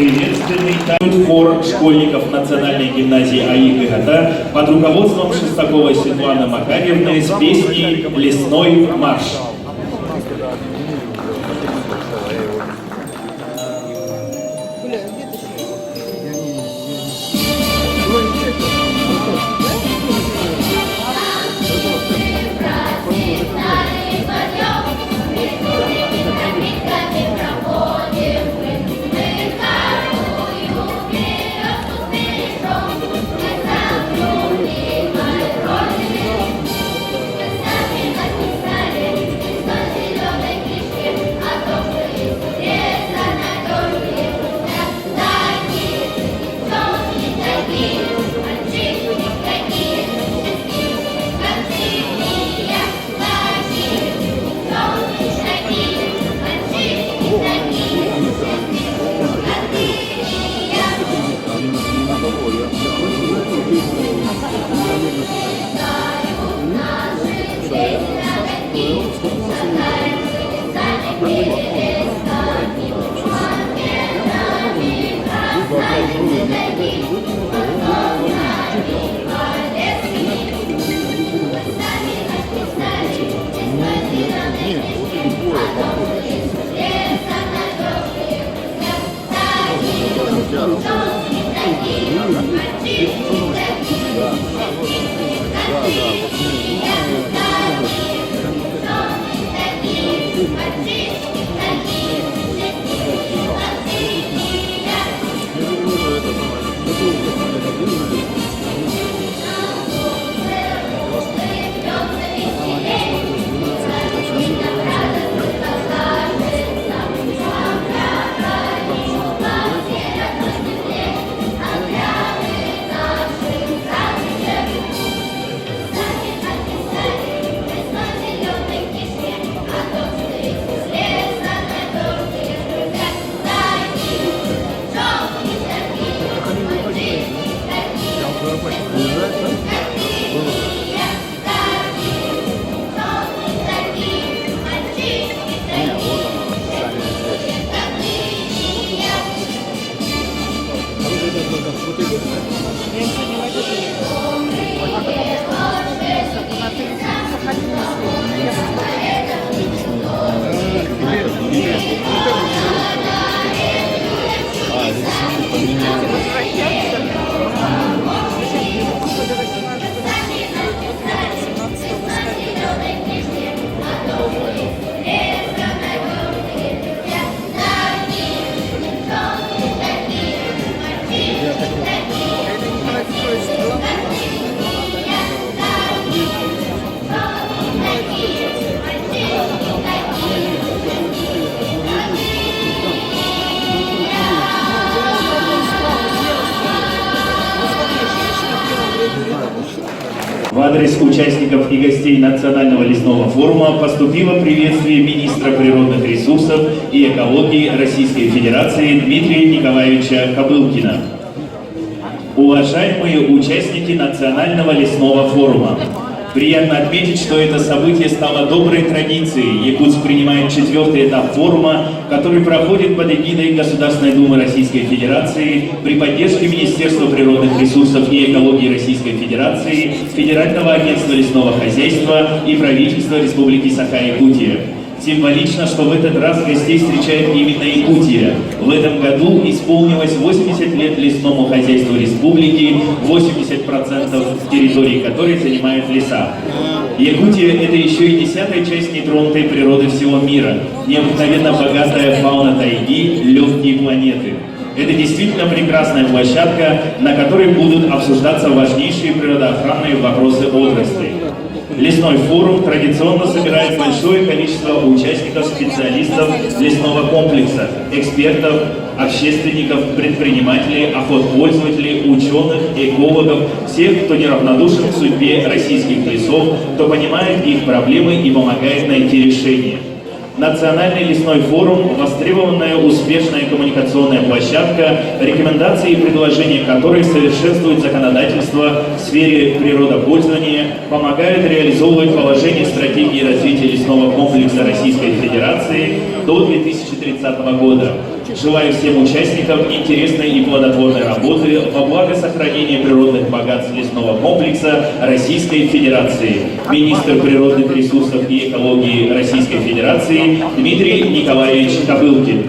Приветственный хор школьников Национальной гимназии АИ ГГТ под руководством Шестаковой Светланы Макарьевны с песней «Лесной марш». В адрес участников и гостей Национального лесного форума поступило приветствие министра природных ресурсов и экологии Российской Федерации Дмитрия Николаевича Кобылкина. Уважаемые участники Национального лесного форума, приятно отметить, что это событие стало доброй традицией. Якутск принимает 4-й этап форума, который проходит под эгидой Государственной Думы Российской Федерации при поддержке Министерства природных ресурсов и экологии Российской Федерации, Федерального агентства лесного хозяйства и правительства Республики Саха-Якутия. Символично, что в этот раз гостей встречает именно Якутия. В этом году исполнилось 80 лет лесному хозяйству республики, 80% территории которой занимают леса. Якутия – это еще и 10-я часть нетронутой природы всего мира, необыкновенно богатая фауна тайги, легкие планеты. Это действительно прекрасная площадка, на которой будут обсуждаться важнейшие природоохранные вопросы отрасли. Лесной форум традиционно собирает большое количество участников, специалистов лесного комплекса, экспертов, общественников, предпринимателей, охотпользователей, ученых, экологов, всех, кто неравнодушен к судьбе российских лесов, кто понимает их проблемы и помогает найти решения. Национальный лесной форум – востребованная успешная коммуникационная площадка, рекомендации и предложения которой совершенствуют законодательство в сфере природопользования, помогают реализовывать положение стратегии развития лесного комплекса Российской Федерации до 2030 года. Желаю всем участникам интересной и плодотворной работы во благо сохранения природных богатств лесного комплекса Российской Федерации. Министр природных ресурсов и экологии Российской Федерации Дмитрий Николаевич Кобылкин.